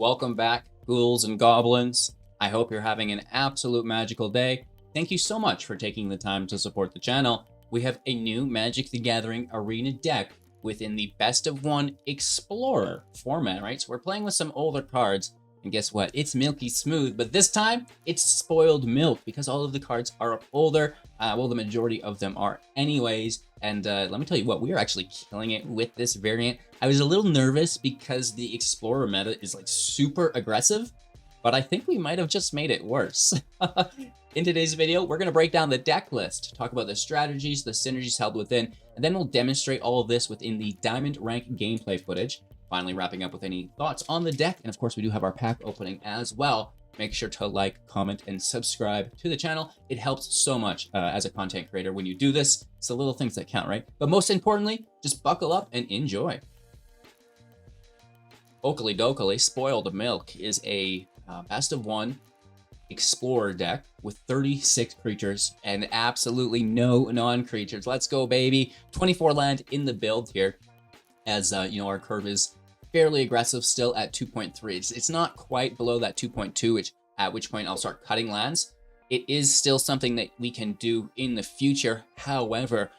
Welcome back, ghouls and goblins. I hope you're having an absolute magical day. Thank you so much for taking the time to support the channel. We have a new Magic the Gathering Arena deck within the Best of One Explorer format, right? So we're playing with some older cards, and guess what? It's milky smooth, but this time it's spoiled milk because all of the cards are older. Well, the majority of them are anyways. And let me tell you what, we are actually killing it with this variant. I was a little nervous because the Explorer meta is like super aggressive, but I think we might have just made it worse. In today's video, we're going to break down the deck list, talk about the strategies, the synergies held within, and then we'll demonstrate all of this within the Diamond Rank gameplay footage. Finally, wrapping up with any thoughts on the deck, and of course, we do have our pack opening as well. Make sure to like, comment, and subscribe to the channel. It helps so much as a content creator when you do this. It's the little things that count, right? But most importantly, just buckle up and enjoy. Oakley Dokley Spoiled Milk is a best of one Explorer deck with 36 creatures and absolutely no non-creatures. Let's go, baby. 24 land in the build here. As you know, our curve is fairly aggressive still at 2.3. It's not quite below that 2.2, at which point I'll start cutting lands. It is still something that we can do in the future. However,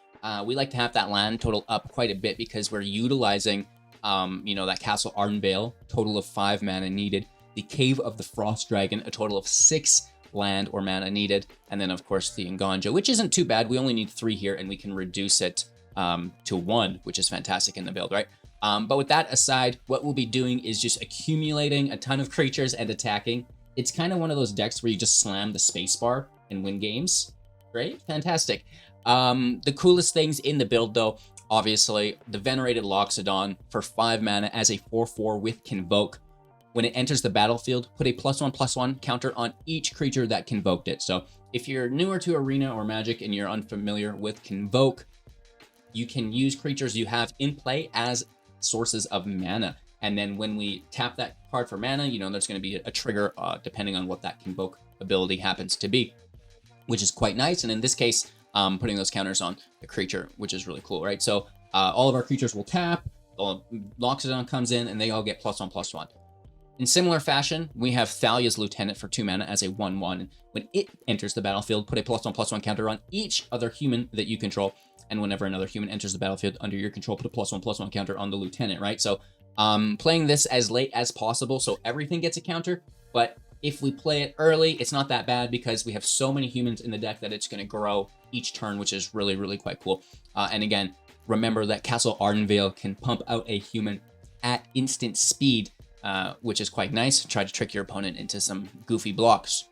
we like to have that land total up quite a bit because we're utilizing you know, that Castle Ardenvale, total of 5 mana needed. The Cave of the Frost Dragon, a total of 6 land or mana needed. And then, of course, the Nganja, which isn't too bad. We only need 3 here, and we can reduce it to 1, which is fantastic in the build, right? But with that aside, what we'll be doing is just accumulating a ton of creatures and attacking. It's kind of one of those decks where you just slam the spacebar and win games. Great, fantastic. The coolest things in the build, though, obviously, the Venerated Loxodon for 5 mana as a 4/4 with Convoke. When it enters the battlefield, put a +1/+1 counter on each creature that convoked it. So if you're newer to Arena or Magic and you're unfamiliar with Convoke, you can use creatures you have in play as sources of mana. And then when we tap that card for mana, you know, there's going to be a trigger depending on what that Convoke ability happens to be, which is quite nice. And in this case, putting those counters on the creature, which is really cool, right? So all of our creatures will tap, Loxodon comes in, and they all get +1/+1. In similar fashion, we have Thalia's Lieutenant for 2 mana as a 1/1. When it enters the battlefield, put a +1/+1 counter on each other human that you control. And whenever another human enters the battlefield under your control, put a +1/+1 counter on the Lieutenant, right? So playing this as late as possible so everything gets a counter. But if we play it early, it's not that bad because we have so many humans in the deck that it's going to grow each turn, which is really, really quite cool. And again, remember that Castle Ardenvale can pump out a human at instant speed, which is quite nice. Try to trick your opponent into some goofy blocks.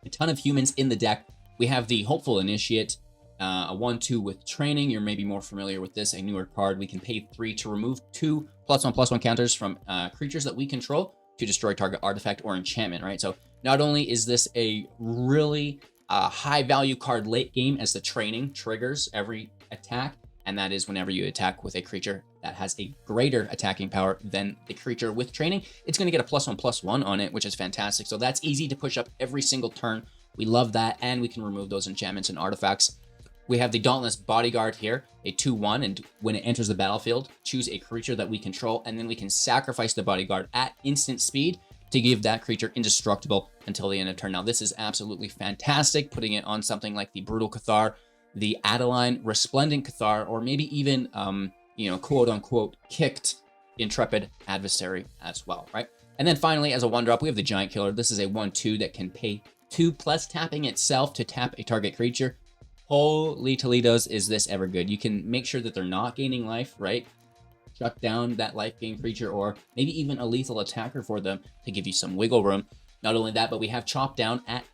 A ton of humans in the deck. We have the Hopeful Initiate, a 1/2 with Training. You're maybe more familiar with this, a newer card. We can pay 3 to remove 2 +1/+1 counters from creatures that we control to destroy target artifact or enchantment, right? So not only is this a really high value card late game, as the Training triggers every attack, and that is whenever you attack with a creature that has a greater attacking power than the creature with Training, it's going to get a +1/+1 on it, which is fantastic. So that's easy to push up every single turn. We love that, and we can remove those enchantments and artifacts. We have the Dauntless Bodyguard here, a 2/1, and when it enters the battlefield, choose a creature that we control, and then we can sacrifice the Bodyguard at instant speed to give that creature indestructible until the end of turn. Now, this is absolutely fantastic, putting it on something like the Brutal Cathar, the Adeline Resplendent Cathar, or maybe even, you know, quote-unquote, kicked Intrepid Adversary as well, right? And then finally, as a 1-drop, we have the Giant Killer. This is a 1/2 that can pay 2 plus tapping itself to tap a target creature. Holy Toledo's, is this ever good. You can make sure that they're not gaining life, right? Shut down that life gain creature, or maybe even a lethal attacker for them to give you some wiggle room. Not only that, but we have Chop Down at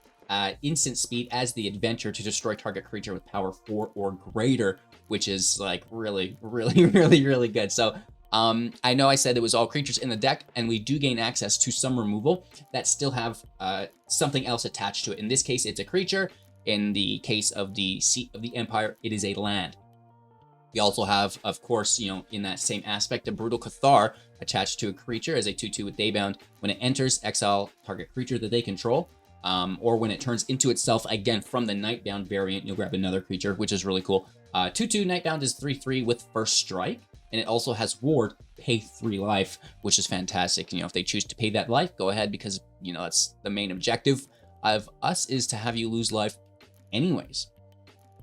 instant speed as the adventure to destroy target creature with power 4 or greater, which is like really, really, really, really good. So I know I said it was all creatures in the deck, and we do gain access to some removal that still have something else attached to it. In this case, it's a creature. In the case of the Seat of the Empire, it is a land. We also have, of course, you know, in that same aspect, a Brutal Cathar attached to a creature as a 2/2 with Daybound. When it enters, exile target creature that they control. Or when it turns into itself, again, from the Nightbound variant, you'll grab another creature, which is really cool. 2/2 Nightbound is 3/3 with First Strike. and it also has ward, pay 3 life, which is fantastic. You know, if they choose to pay that life, go ahead, because, you know, that's the main objective of us, is to have you lose life anyways.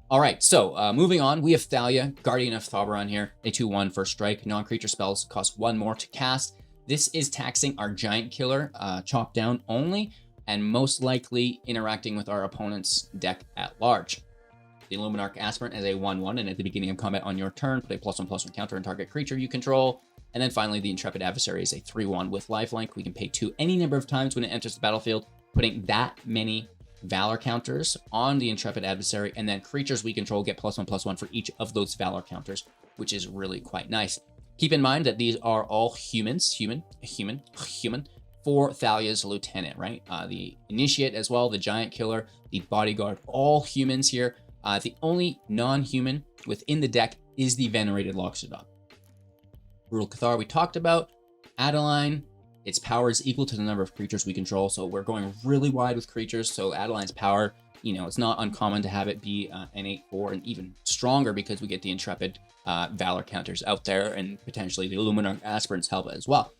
All right, so moving on, we have Thalia, Guardian of Thoberon here, a 2/1 first strike. Non-creature spells cost 1 more to cast. This is taxing our Giant Killer, chop down only, and most likely interacting with our opponent's deck at large. The Luminarch Aspirant is a 1/1, and at the beginning of combat on your turn, put a +1/+1 counter on target creature you control. And then finally, the Intrepid Adversary is a 3/1 with lifelink. We can pay 2 any number of times when it enters the battlefield, putting that many Valor counters on the Intrepid Adversary, and then creatures we control get +1/+1 for each of those Valor counters, which is really quite nice. Keep in mind that these are all humans, human, for Thalia's Lieutenant, right? The Initiate as well, the Giant Killer, the Bodyguard, all humans here. The only non-human within the deck is the Venerated Loxodon. Brutal Cathar we talked about. Adeline, its power is equal to the number of creatures we control, so we're going really wide with creatures. So Adeline's power, you know, it's not uncommon to have it be an 8/4 and even stronger, because we get the Intrepid Valor counters out there, and potentially the Luminarch Aspirants help as well.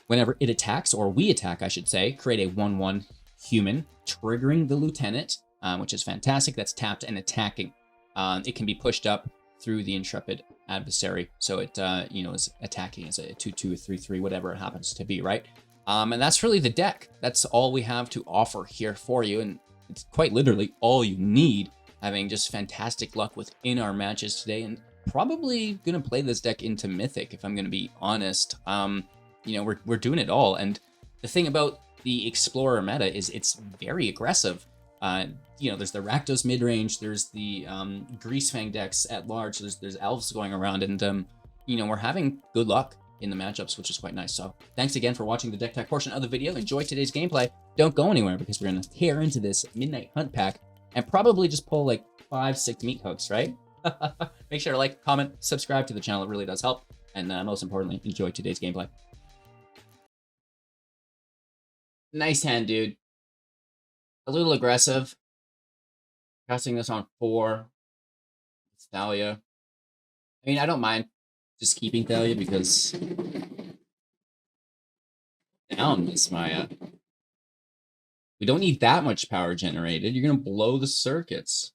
Whenever it attacks, or we attack, I should say, create a 1/1 human, triggering the Lieutenant, which is fantastic. That's tapped and attacking. It can be pushed up through the Intrepid Adversary, so it you know, is attacking as a 2/2, 3/3, whatever it happens to be, right? And that's really the deck. That's all we have to offer here for you, and it's quite literally all you need. Having just fantastic luck within our matches today, and probably gonna play this deck into Mythic, if I'm gonna be honest. You know, we're doing it all, and the thing about the Explorer meta is it's very aggressive. You know, there's the Rakdos mid-range, there's the Greasefang decks at large, there's elves going around, and you know, we're having good luck in the matchups, which is quite nice. So thanks again for watching the deck tech portion of the video. Enjoy today's gameplay. Don't go anywhere, because we're gonna tear into this Midnight Hunt pack and probably just pull like 5-6 meat hooks, right? Make sure to like, comment, subscribe to the channel. It really does help. And most importantly, enjoy today's gameplay. Nice hand, dude. A little aggressive. Casting this on 4. It's Thalia. I mean, I don't mind just keeping Thalia, because down is my we don't need that much power generated. You're gonna blow the circuits.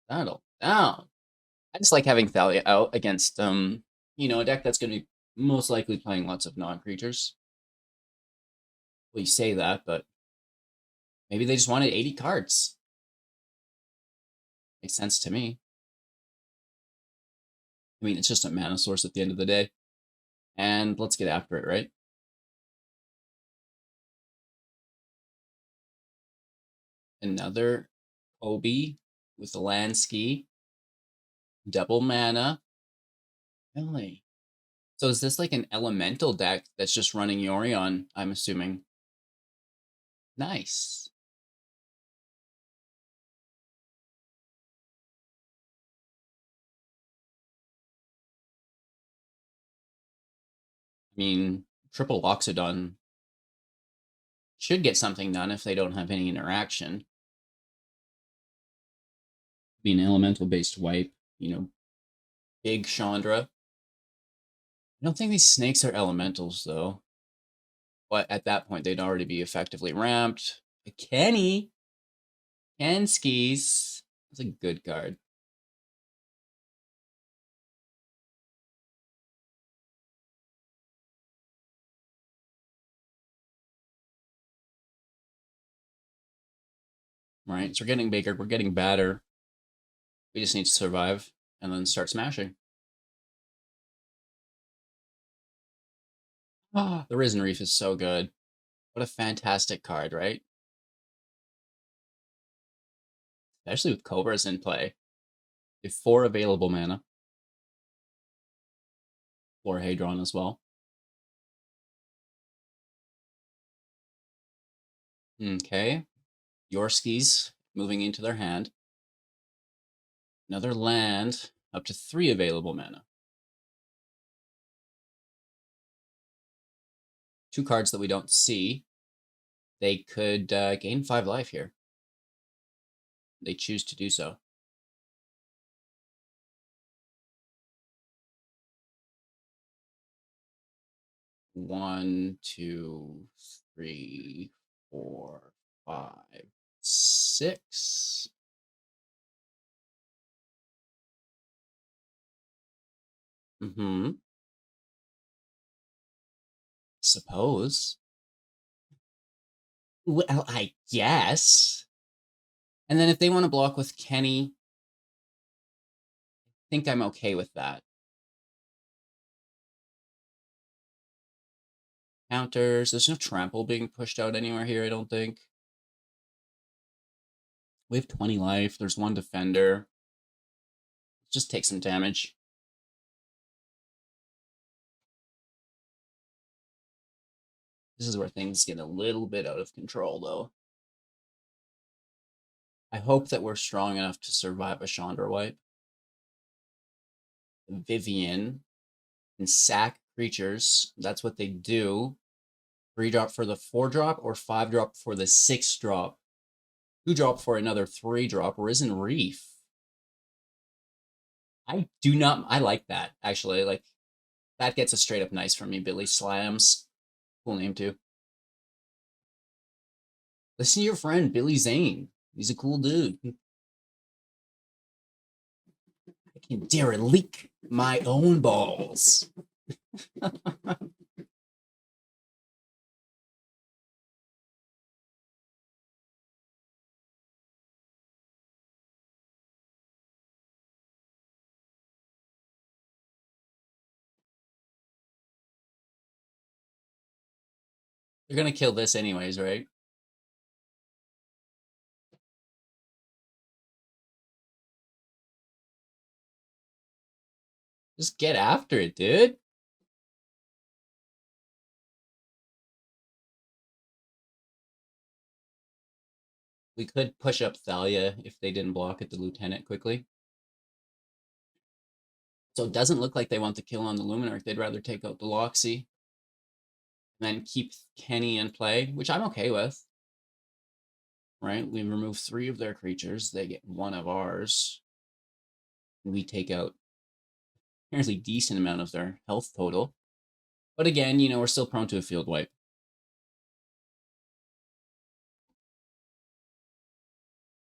Settle down. I just like having Thalia out against you know, a deck that's gonna be most likely playing lots of non-creatures. Well, you say that, but maybe they just wanted 80 cards. Makes sense to me. I mean, it's just a mana source at the end of the day. And let's get after it, right? Another Obi with the land ski. Double mana. Really? So is this like an elemental deck that's just running Yorion, I'm assuming? Nice. I mean, triple Loxodon should get something done if they don't have any interaction. Be an elemental-based wipe, you know, big Chandra. I don't think these snakes are elementals, though. But at that point, they'd already be effectively ramped. A Kenny! Kenskis. That's a good card. Right, so we're getting bigger, we're getting badder. We just need to survive and then start smashing. Ah, the Risen Reef is so good. What a fantastic card, right? Especially with Cobras in play. We have 4 available mana. Hadron as well. Okay. Yorskis moving into their hand. Another land, up to 3 available mana. 2 cards that we don't see. They could gain 5 life here. They choose to do so. 1, 2, 3, 4, 5, 6. Mm-hmm. Suppose. Well, I guess. And then if they want to block with Kenny, I think I'm okay with that. Counters. There's no trample being pushed out anywhere here, I don't think. We have 20 life. There's one defender. Just take some damage. This is where things get a little bit out of control, though. I hope that we're strong enough to survive a Chandra wipe. Vivian and sack creatures. That's what they do. 3-drop for the 4-drop or 5-drop for the 6-drop. 2-drop for another 3-drop. Risen Reef. I like that, actually. Like, that gets a straight up nice from me. Billy Slams. Cool name, too. Listen to your friend, Billy Zane. He's a cool dude. I can dare leak my own balls. They're gonna kill this anyways, right? Just get after it, dude. We could push up Thalia if they didn't block at the Lieutenant quickly. So it doesn't look like they want the kill on the Luminarch. They'd rather take out the Loxy and then keep Kenny in play, which I'm okay with. Right? We remove 3 of their creatures. They get 1 of ours. And we take out a fairly decent amount of their health total. But again, you know, we're still prone to a field wipe.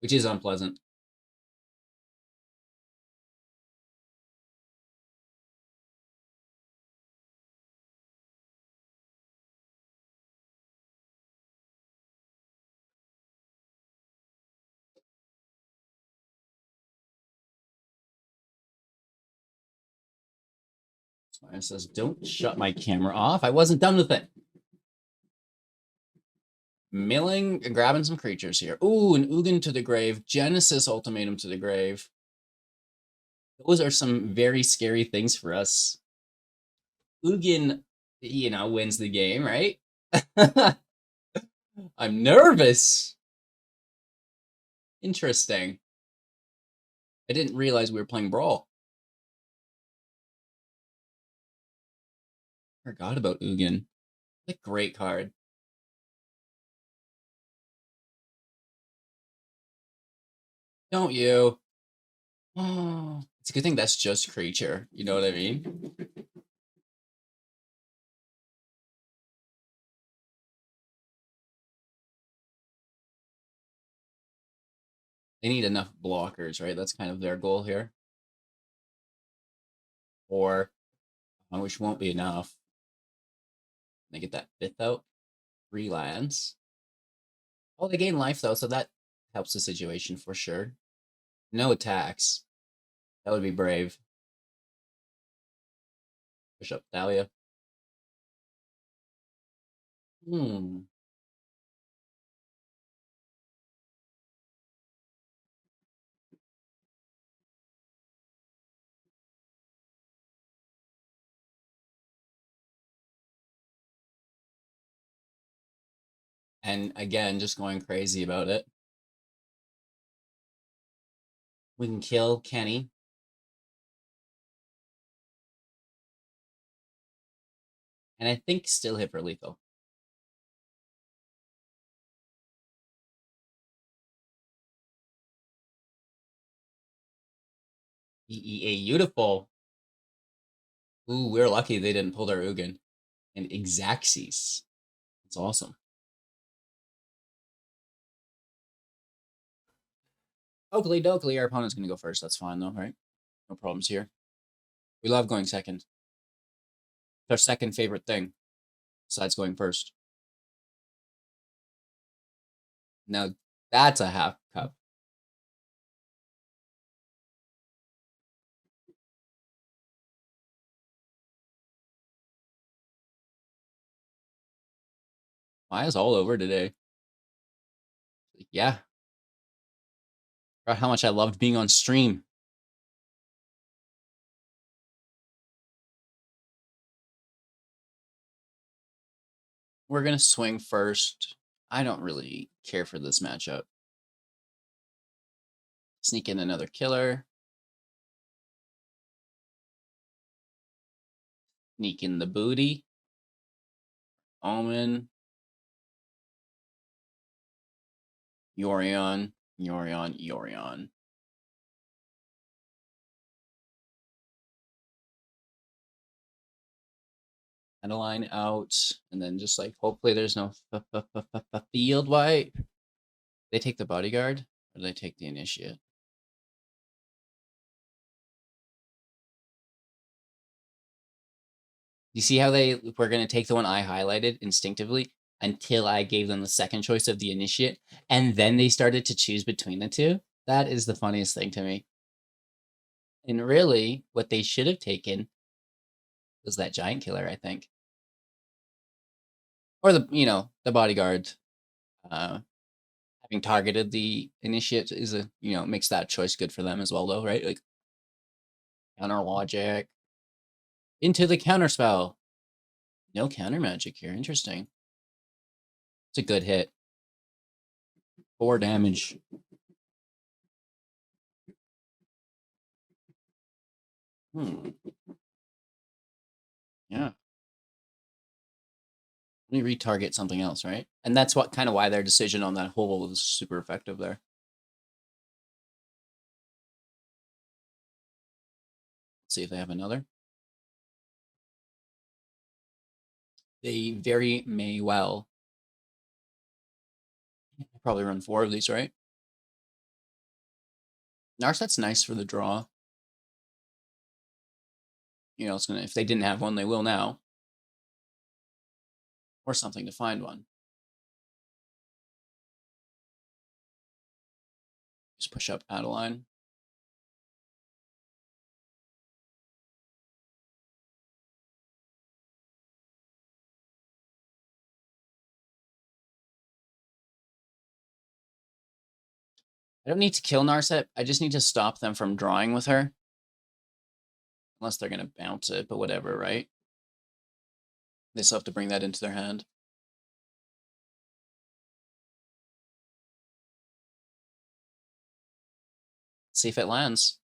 Which is unpleasant. So it says, don't shut my camera off. I wasn't done with it. Milling and grabbing some creatures here. Ooh, an Ugin to the grave. Genesis Ultimatum to the grave. Those are some very scary things for us. Ugin, you know, wins the game, right? I'm nervous. Interesting. I didn't realize we were playing Brawl. Forgot about Ugin. What a great card. Don't you? Oh, it's a good thing that's just creature. You know what I mean? They need enough blockers, right? That's kind of their goal here. Or, which won't be enough. They get that 5th out. 3 lands. Oh, they gain life, though, so that helps the situation for sure. No attacks. That would be brave. Push up Thalia. Hmm. And again, just going crazy about it. We can kill Kenny. And I think still hit for lethal. EEA, beautiful. Ooh, we're lucky they didn't pull their Ugin. and Exacxes. That's awesome. Oakley Dokley, our opponent's going to go first. That's fine, though, right? No problems here. We love going second. It's our second favorite thing, besides going first. Now, that's a half cup. Maya's all over today. Yeah. Forgot how much I loved being on stream. We're going to swing first. I don't really care for this matchup. Sneak in another killer. Sneak in the booty. Omen. Yorion. Yorion. Yorion. Adeline out. And then just like, hopefully there's no field wipe. They take the bodyguard or do they take the initiate? You see how they were going to take the one I highlighted instinctively until I gave them the second choice of the initiate, and then they started to choose between the two? That is the funniest thing to me. And really, what they should have taken was that giant killer, I think. Or the bodyguard. Having targeted the initiate is makes that choice good for them as well, though, right? Like, counter logic. Into the counter spell. No counter magic here. Interesting. It's a good hit. 4 damage. Yeah. Let me retarget something else, right? And that's what kind of why their decision on that hole was super effective there. Let's see if they have another. They very may well. Probably run 4 of these, right? Narset's nice for the draw. It's gonna, if they didn't have one, they will now. Or something to find one. Just push up Adeline. I don't need to kill Narset. I just need to stop them from drawing with her. Unless they're going to bounce it, but whatever, right? They still have to bring that into their hand. See if it lands.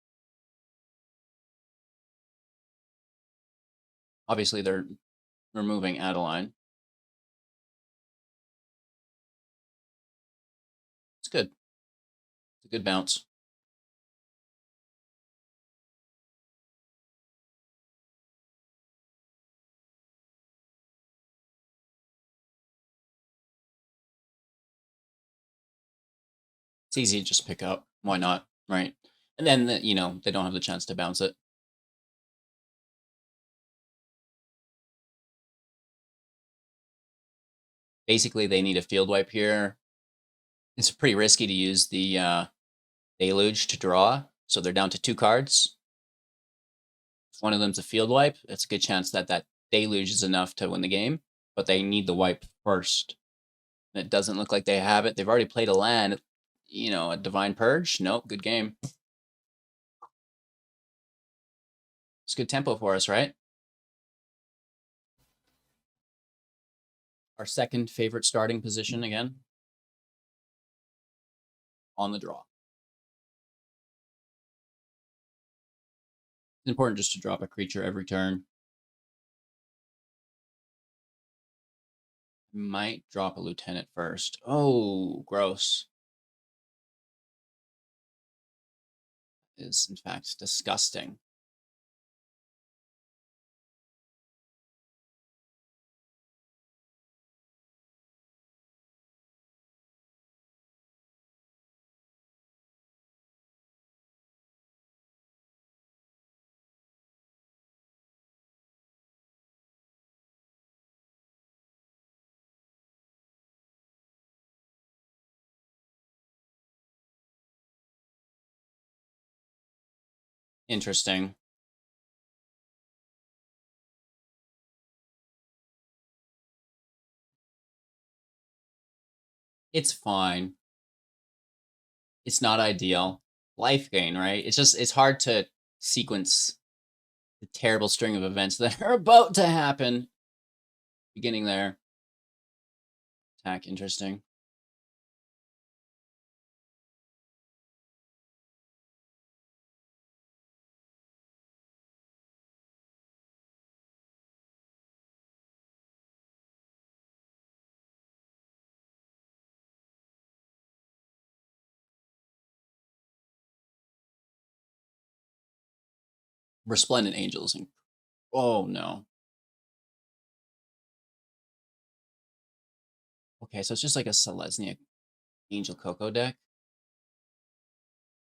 Obviously, they're removing Adeline. It's good. It's a good bounce. It's easy to just pick up. Why not? Right. And then, they don't have the chance to bounce it. Basically, they need a field wipe here. It's pretty risky to use the Deluge to draw. So they're down to 2 cards. If one of them's a field wipe, it's a good chance that that Deluge is enough to win the game. But they need the wipe first. And it doesn't look like they have it. They've already played a land. A Divine Purge. Nope, good game. It's good tempo for us, right? Our second favorite starting position again. On the draw. It's important just to drop a creature every turn. Might drop a lieutenant first. Oh, gross. Is in fact disgusting. Interesting. It's fine. It's not ideal. Life gain, right? It's hard to sequence the terrible string of events that are about to happen. Beginning there. Attack, interesting. Resplendent Angels. And oh no. Okay, so it's just like a Selesnya Angel Coco deck.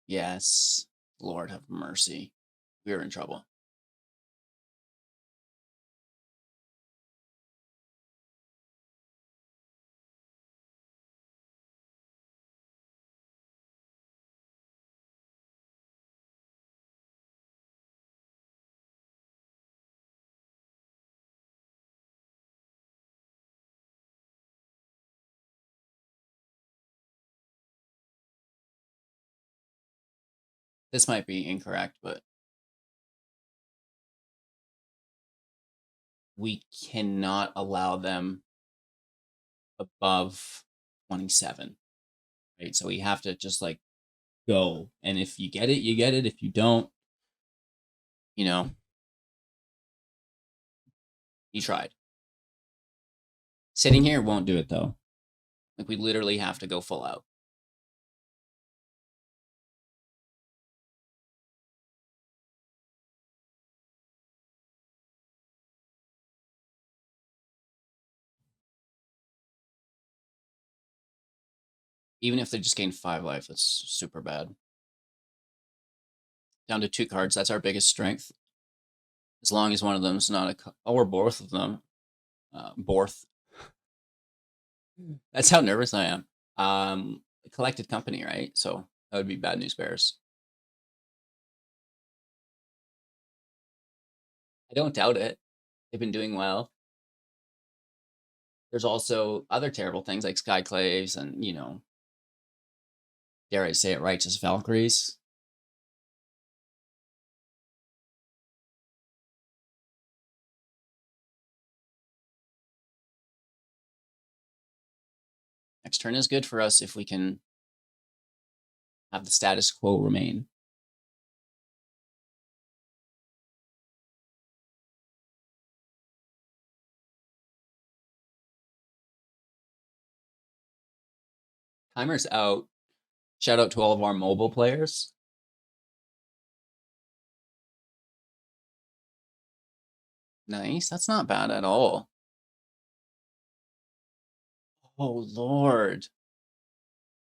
Yes. Lord have mercy. We're in trouble. This might be incorrect, but we cannot allow them above 27. Right? So we have to just like go. And if you get it, you get it. If you don't, you know, you tried. Sitting here won't do it though. Like we literally have to go full out. Even if they just gain 5 life, that's super bad. Down to 2 cards. That's our biggest strength. As long as one of them is not a, or both of them. Borth. That's how nervous I am. Collected company, right? So that would be bad news bears. I don't doubt it. They've been doing well. There's also other terrible things like Skyclaves and, you know, dare I say it, Righteous Valkyries. Next turn is good for us if we can have the status quo remain. Timer's out. Shout out to all of our mobile players. Nice. That's not bad at all. Oh, Lord.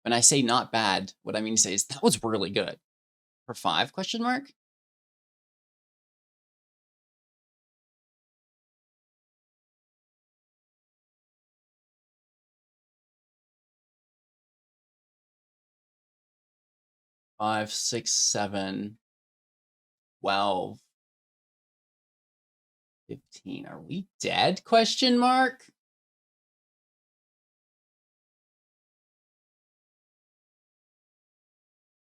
When I say not bad, what I mean to say is that was really good. For 5, question mark? Five, 6, 7, 12, 15. Are we dead? Question mark?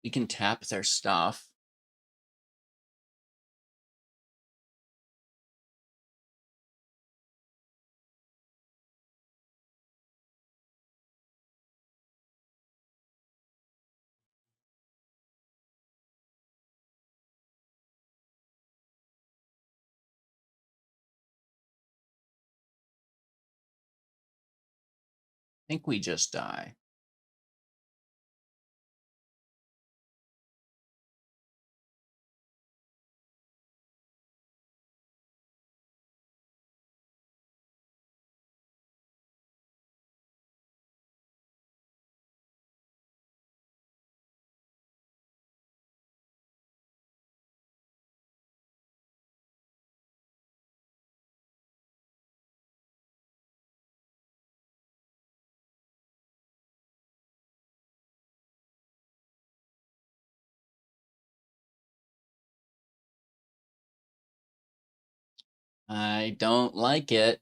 We can tap their stuff. I think we just die. I don't like it.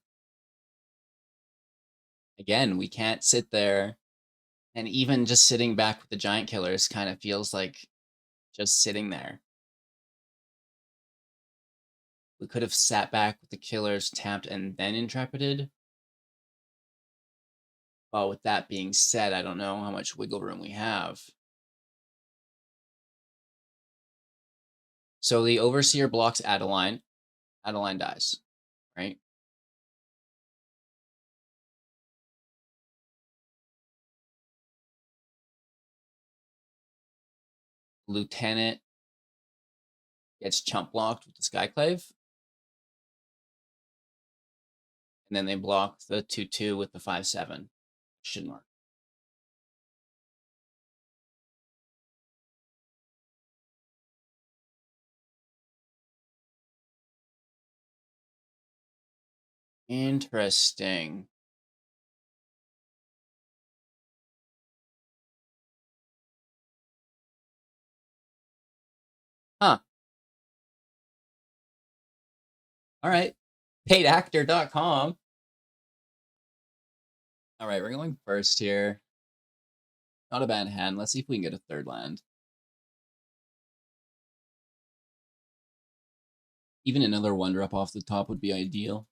Again, we can't sit there. And even just sitting back with the giant killers kind of feels like just sitting there. We could have sat back with the killers, tapped, and then intrepided. Well, with that being said, I don't know how much wiggle room we have. So the Overseer blocks Adeline. Adeline dies, right? Lieutenant gets chump blocked with the Skyclave. And then they block the 2/2 with the 5/7. Should mark. Interesting. Huh. All right. Paidactor.com. All right, we're going first here. Not a bad hand. Let's see if we can get a third land. Even another one drop off the top would be ideal.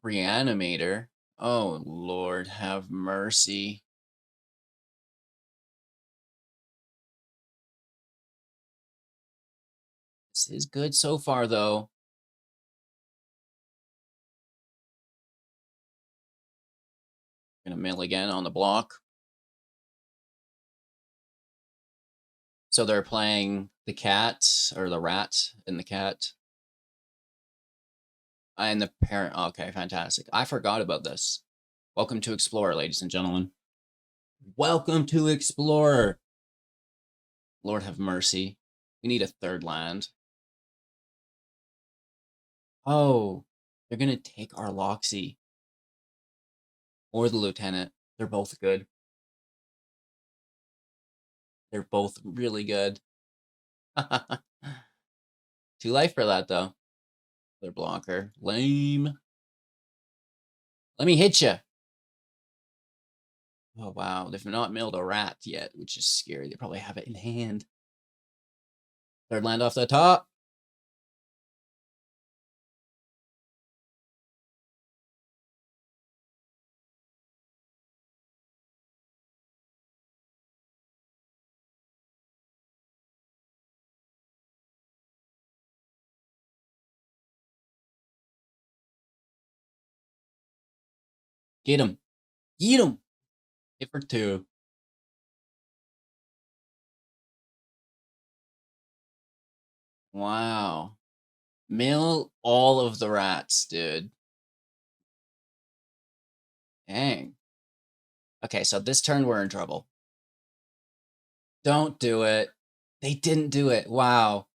Reanimator. Oh, Lord, have mercy. This is good so far, though. Gonna mill again on the block. So they're playing the cat, or the rat and the cat. And the parent. Okay, fantastic. I forgot about this. Welcome to Explorer, ladies and gentlemen. Welcome to Explorer. Lord have mercy. We need a third land. Oh, they're going to take our Loxy. Or the Lieutenant. They're both good. They're both really good. 2 life for that, though. Their blocker. Lame. Let me hit you. Oh, wow. They've not milled a rat yet, which is scary. They probably have it in hand. Third land off the top. Get him. Eat him. Hit for 2. Wow. Mill all of the rats, dude. Dang. Okay, so this turn we're in trouble. Don't do it. They didn't do it. Wow.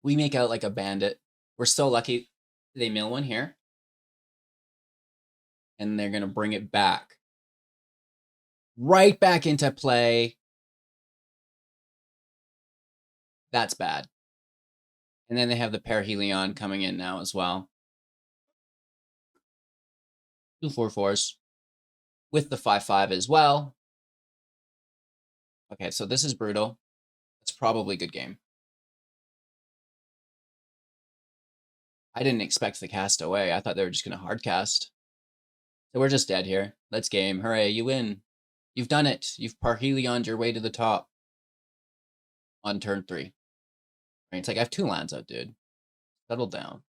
We make out like a bandit. We're so lucky. They mill one here. And they're going to bring it back. Right back into play. That's bad. And then they have the Perihelion coming in now as well. 2 4/4s. With the 5/5 as well. Okay, so this is brutal. It's probably a good game. I didn't expect the cast away. I thought they were just going to hard cast. So we're just dead here. Let's game. Hooray, you win. You've done it. You've Parhelioned your way to the top on turn 3. Right? It's like, I have 2 lands out, dude. Settle down.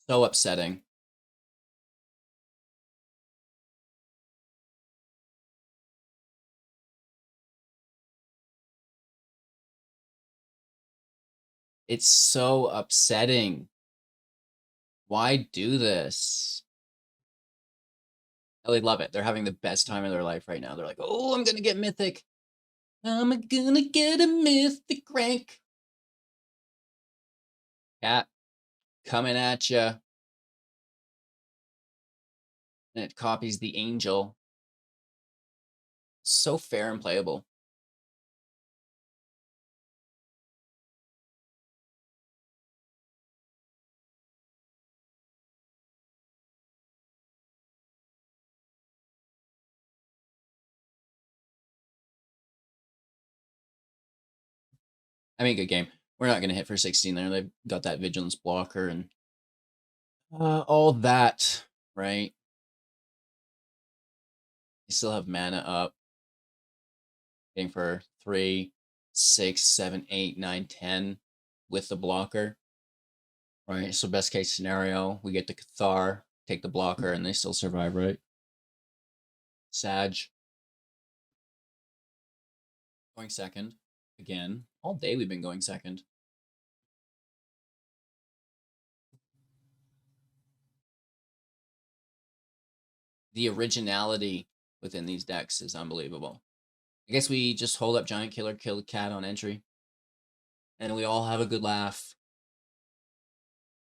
So upsetting. It's so upsetting. Why do this? Oh, they love it. They're having the best time of their life right now. They're like, oh, I'm going to get Mythic. I'm gonna get a mythic rank. Cat coming at you. And it copies the angel. So fair and playable. I mean, good game. We're not going to hit for 16 there. They've got that vigilance blocker and all that, right? You still have mana up. Getting for 3, 6, 7, 8, 9, 10 with the blocker. Right, so best case scenario, we get the Cathar, take the blocker, and they still survive, right? Sag. Going second. Again. All day we've been going second. The originality within these decks is unbelievable. I guess we just hold up Giant Killer, kill Cat on entry. And we all have a good laugh.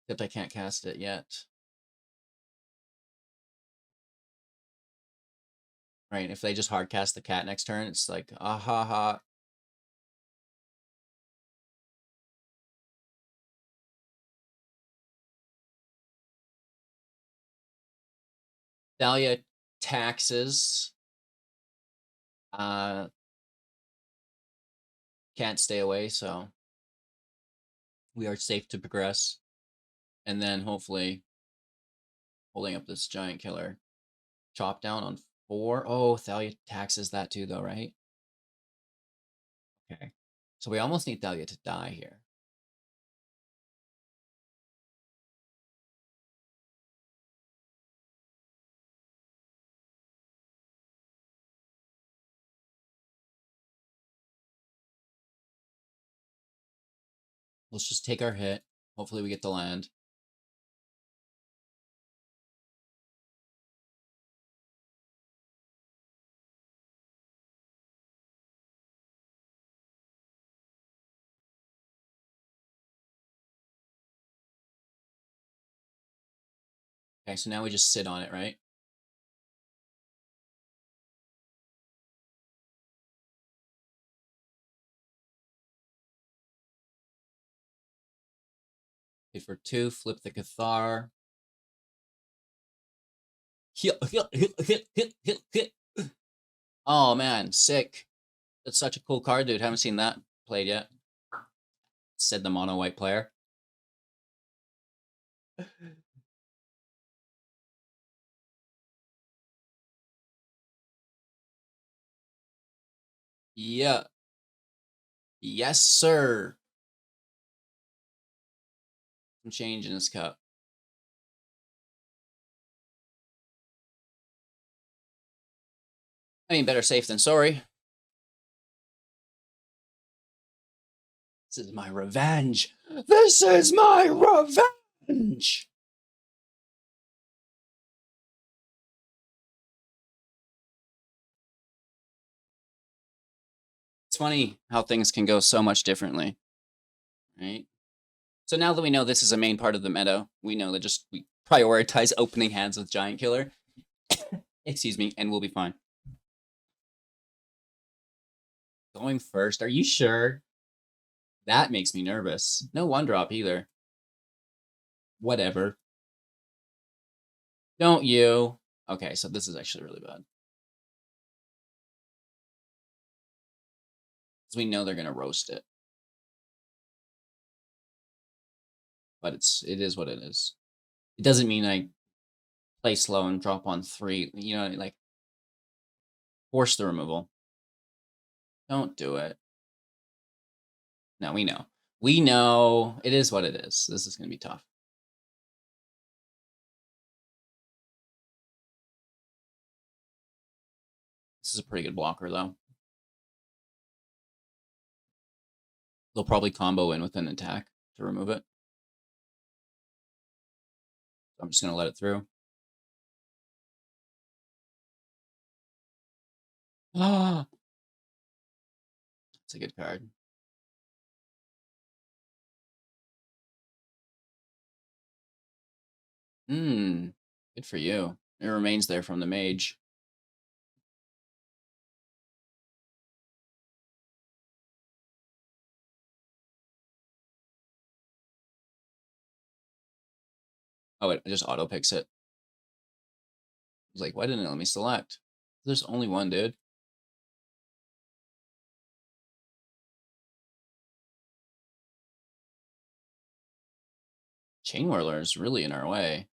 Except I can't cast it yet. Right, if they just hard cast the Cat next turn, it's like, ah ha ha. Thalia taxes. Can't stay away, so we are safe to progress. And then hopefully holding up this Giant Killer. Chop down on 4. Oh, Thalia taxes that too, though, right? Okay. So we almost need Thalia to die here. Let's just take our hit. Hopefully we get the land. Okay, so now we just sit on it, right? Hit for 2, flip the Cathar. Hit. Oh man, sick. That's such a cool card, dude. Haven't seen that played yet. Said the mono white player. Yeah. Yes, sir. Some change in his cup. I mean, better safe than sorry. This is my revenge. This is my revenge. It's funny how things can go so much differently, right? So now that we know this is a main part of the meta, we know that just we prioritize opening hands with Giant Killer. Excuse me, and we'll be fine. Going first, are you sure? That makes me nervous. No one drop either. Whatever. Don't you? Okay, so this is actually really bad. Because we know they're gonna roast it. But it is what it is. It doesn't mean I play slow and drop on 3. You know, like force the removal. Don't do it. No, we know. We know. It is what it is. This is gonna be tough. This is a pretty good blocker, though. They'll probably combo in with an attack to remove it. I'm just going to let it through. Ah, It's a good card. Good for you. It remains there from the mage. Oh, it just auto picks it. I was like, why didn't it let me select? There's only one, dude. Chain Whirler is really in our way.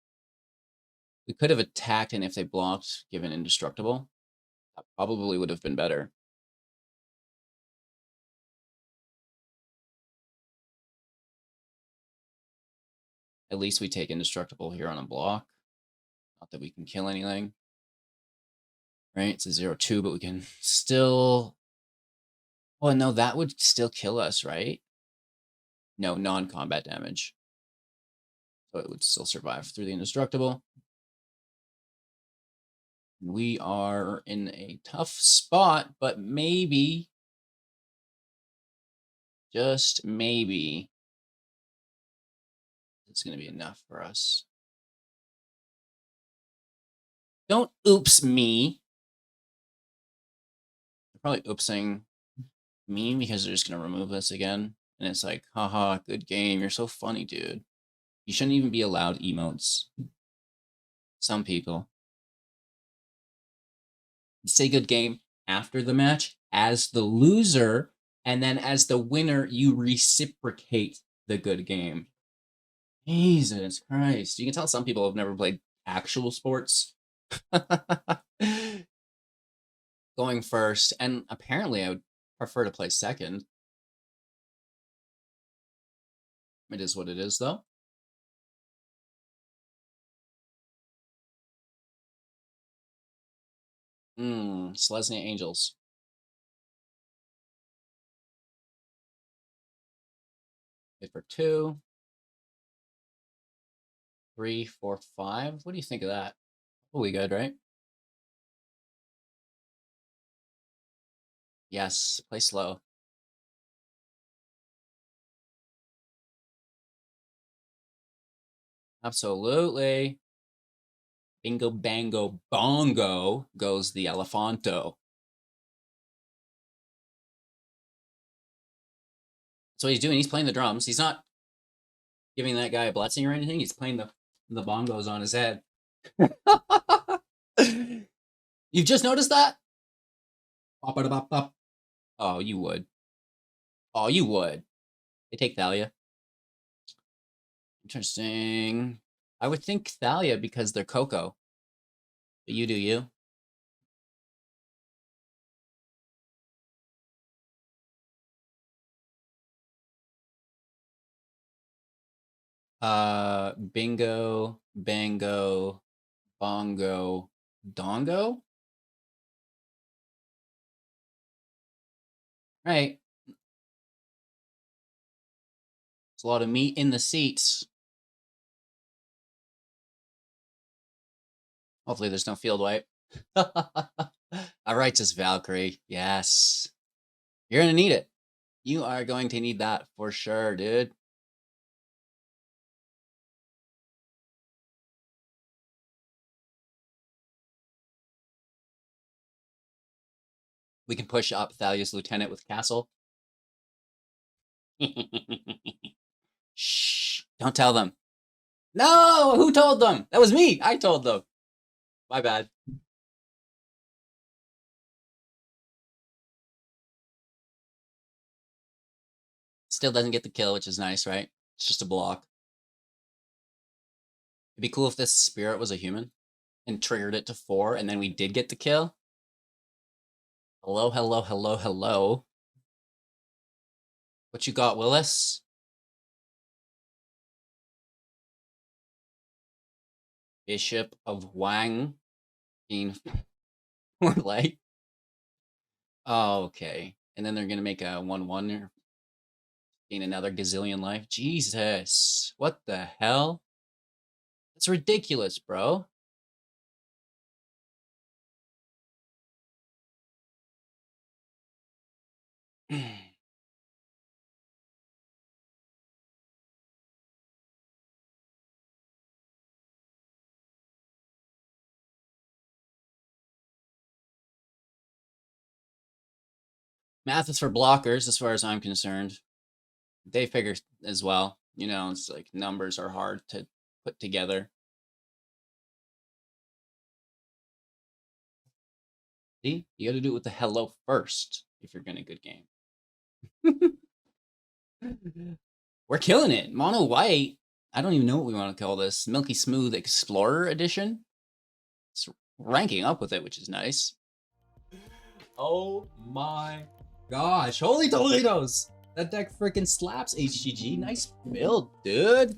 We could have attacked, and if they blocked, given Indestructible, that probably would have been better. At least we take Indestructible here on a block. Not that we can kill anything. Right? It's a 0-2, but we can still... Oh, no, that would still kill us, right? No, non-combat damage. So it would still survive through the Indestructible. We are in a tough spot, but maybe, just maybe, it's going to be enough for us. Don't oops me. They're probably oopsing me because they're just going to remove this again. And it's like, haha, good game. You're so funny, dude. You shouldn't even be allowed emotes. Some people. You say good game after the match as the loser, and then as the winner, you reciprocate the good game. Jesus Christ. You can tell some people have never played actual sports. Going first, and apparently I would prefer to play second. It is what it is, though. Selesnya Angels. Hit for 2. 3, 4, 5. What do you think of that? Oh, we good, right? Yes, play slow. Absolutely. Bingo, bango, bongo goes the Elefanto. That's what he's doing. He's playing the drums. He's not giving that guy a blessing or anything. He's playing the bongos on his head. You've just noticed that? Oh, you would. Oh, you would. They take Thalia. Interesting. I would think Thalia because they're Coco. But you do you. Bingo, bango, bongo, dongo? Right. It's a lot of meat in the seats. Hopefully there's no field wipe. A righteous Valkyrie. Yes. You're going to need it. You are going to need that for sure, dude. We can push up Thalia's lieutenant with Castle. Shh. Don't tell them. No! Who told them? That was me. I told them. My bad. Still doesn't get the kill, which is nice, right? It's just a block. It'd be cool if this spirit was a human and triggered it to 4, and then we did get the kill. Hello, hello, hello, hello. What you got, Willis? Bishop of Wang being more like. Oh, okay. And then they're going to make a 1-1 gain another gazillion life. Jesus. What the hell? That's ridiculous, bro. Math is for blockers, as far as I'm concerned. They figure as well. You know, it's like numbers are hard to put together. See, you got to do it with the hello first if you're getting a good game. We're killing it. Mono white. I don't even know what we want to call this. Milky Smooth Explorer Edition. It's ranking up with it, which is nice. Oh my gosh. Holy Toledos. That deck freaking slaps, HGG. Nice build, dude.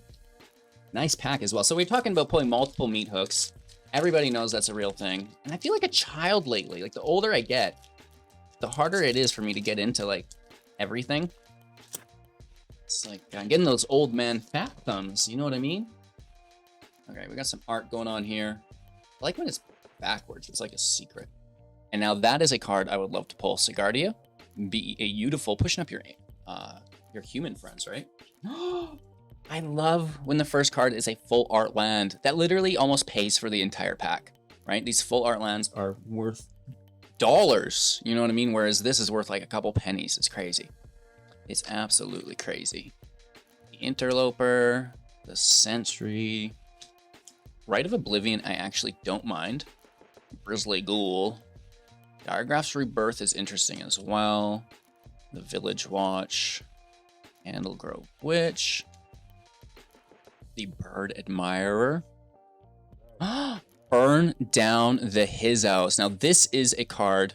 Nice pack as well. So we're talking about pulling multiple meat hooks. Everybody knows that's a real thing. And I feel like a child lately. Like, the older I get, the harder it is for me to get into, like, everything. It's like, I'm getting those old man fat thumbs. You know what I mean? Okay, we got some art going on here. I like when it's backwards. It's like a secret. And now that is a card I would love to pull. Sigardia. Be a beautiful, pushing up your human friends, right? I love when the first card is a full art land. That literally almost pays for the entire pack, right? These full art lands are worth dollars, you know what I mean? Whereas this is worth like a couple pennies. It's crazy. It's absolutely crazy. The Interloper, the Sentry, Rite of Oblivion, I actually don't mind. Grizzly Ghoul. Diagraph's Rebirth is interesting as well. The Village Watch. Candlegrove Witch. The Bird Admirer. Burn Down the His House. Now, this is a card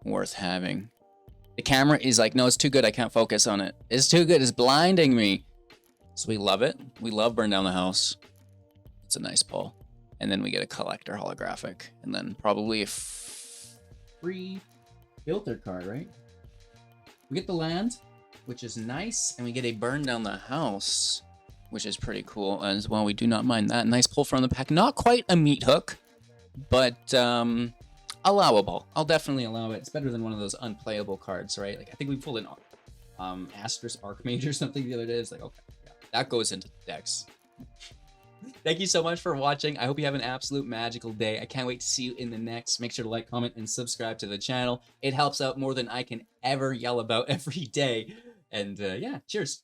worth having. The camera is like, no, it's too good. I can't focus on it. It's too good. It's blinding me. So we love it. We love Burn Down the House. It's a nice pull. And then we get a collector holographic. And then probably a free filter card, right? We get the land, which is nice. And we get a Burn Down the House, which is pretty cool as well. We do not mind that. Nice pull from the pack. Not quite a meat hook, but allowable. I'll definitely allow it. It's better than one of those unplayable cards, right? Like, I think we pulled an Astrus Archmage or something the other day. It's like, okay, yeah, that goes into the decks. Thank you so much for watching. I hope you have an absolute magical day. I can't wait to see you in the next. Make sure to like, comment, and subscribe to the channel. It helps out more than I can ever yell about every day. And yeah, cheers.